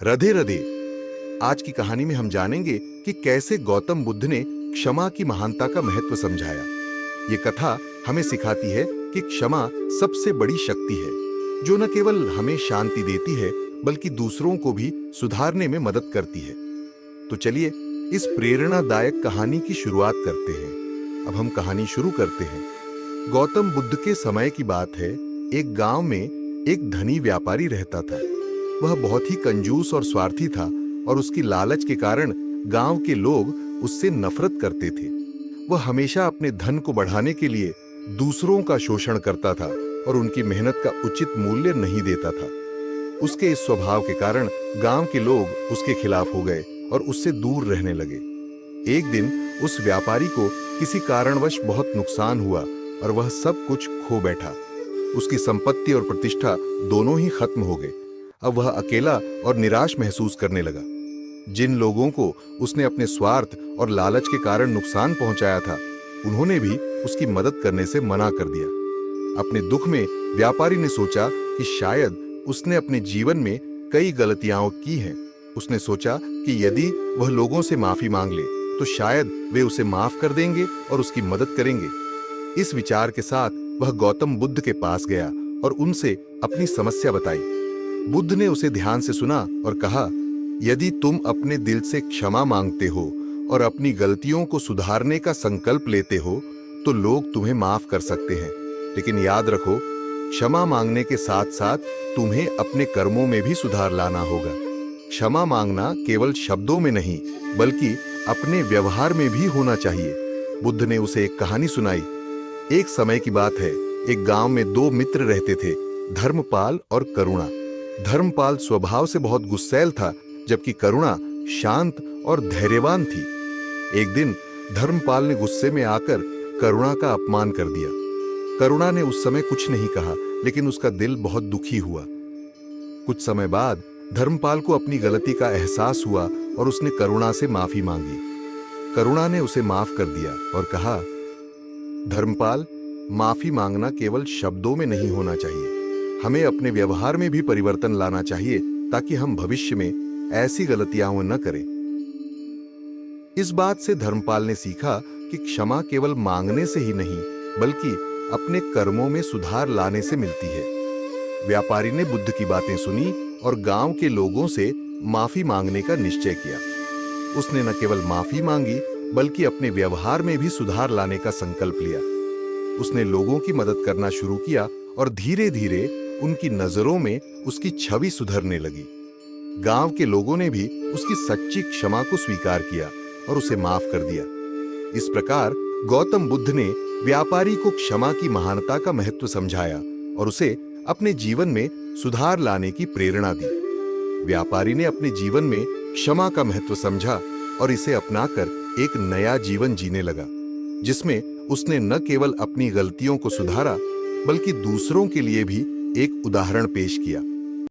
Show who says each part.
Speaker 1: राधे राधे। आज की कहानी में हम जानेंगे कि कैसे गौतम बुद्ध ने क्षमा की महानता का महत्व समझाया। ये कथा हमें सिखाती है कि क्षमा सबसे बड़ी शक्ति है, जो न केवल हमें शांति देती है बल्कि दूसरों को भी सुधारने में मदद करती है। तो चलिए इस प्रेरणादायक कहानी की शुरुआत करते हैं। अब हम कहानी शुरू करते हैं। गौतम बुद्ध के समय की बात है। एक गांव में एक धनी व्यापारी रहता था। वह बहुत ही कंजूस और स्वार्थी था और उसकी लालच के कारण गांव के लोग उससे नफरत करते थे। वह हमेशा अपने धन को बढ़ाने के लिए दूसरों का शोषण करता था और उनकी मेहनत का उचित मूल्य नहीं देता था। उसके इस स्वभाव के कारण गांव के लोग उसके खिलाफ हो गए और उससे दूर रहने लगे। एक दिन उस व्यापारी को किसी कारणवश बहुत नुकसान हुआ और वह सब कुछ खो बैठा। उसकी संपत्ति और प्रतिष्ठा दोनों ही खत्म हो गए। अब वह अकेला और निराश महसूस करने लगा। जिन लोगों को उसने अपने स्वार्थ और लालच के कारण नुकसान पहुंचाया था, उन्होंने भी उसकी मदद करने से मना कर दिया। अपने दुख में व्यापारी ने सोचा कि शायद उसने अपने जीवन में कई गलतियां की हैं। उसने सोचा कि यदि वह लोगों से माफी मांग ले तो शायद वे उसे माफ कर देंगे और उसकी मदद करेंगे। इस विचार के साथ वह गौतम बुद्ध के पास गया और उनसे अपनी समस्या बताई। बुद्ध ने उसे ध्यान से सुना और कहा, यदि तुम अपने दिल से क्षमा मांगते हो और अपनी गलतियों को सुधारने का संकल्प लेते हो तो लोग तुम्हें माफ कर सकते हैं। लेकिन याद रखो, क्षमा मांगने के साथ साथ तुम्हें अपने कर्मों में भी सुधार लाना होगा। क्षमा मांगना केवल शब्दों में नहीं बल्कि अपने व्यवहार में भी होना चाहिए। बुद्ध ने उसे एक कहानी सुनाई। एक समय की बात है। एक गांव में दो मित्र रहते थे, धर्मपाल और करुणा। धर्मपाल स्वभाव से बहुत गुस्सैल था, जबकि करुणा शांत और धैर्यवान थी। एक दिन धर्मपाल ने गुस्से में आकर करुणा का अपमान कर दिया। करुणा ने उस समय कुछ नहीं कहा, लेकिन उसका दिल बहुत दुखी हुआ। कुछ समय बाद धर्मपाल को अपनी गलती का एहसास हुआ और उसने करुणा से माफी मांगी। करुणा ने उसे माफ कर दिया और कहा, धर्मपाल, माफी मांगना केवल शब्दों में नहीं होना चाहिए, हमें अपने व्यवहार में भी परिवर्तन लाना चाहिए ताकि हम भविष्य में ऐसी गलतियां न करें। इस बात से धर्मपाल ने सीखा कि क्षमा केवल मांगने से ही नहीं बल्कि अपने कर्मों में सुधार लाने से मिलती है। व्यापारी ने बुद्ध की बातें सुनी और गांव के लोगों से माफी मांगने का निश्चय किया। उसने न केवल माफी मांगी बल्कि अपने व्यवहार में भी सुधार लाने का संकल्प लिया। उसने लोगों की मदद करना शुरू किया और धीरे धीरे उनकी नजरों में उसकी छवि सुधरने लगी। गांव के लोगों ने भी उसकी सच्ची क्षमा को स्वीकार किया और उसे माफ कर दिया। इस प्रकार गौतम बुद्ध ने व्यापारी को क्षमा की महानता का महत्व समझाया और उसे अपने जीवन में सुधार लाने की प्रेरणा दी। व्यापारी ने अपने जीवन में क्षमा का महत्व समझा और इसे अपनाकर एक नया जीवन जीने लगा, जिसमें उसने न केवल अपनी गलतियों को सुधारा बल्कि दूसरों के लिए भी एक उदाहरण पेश किया।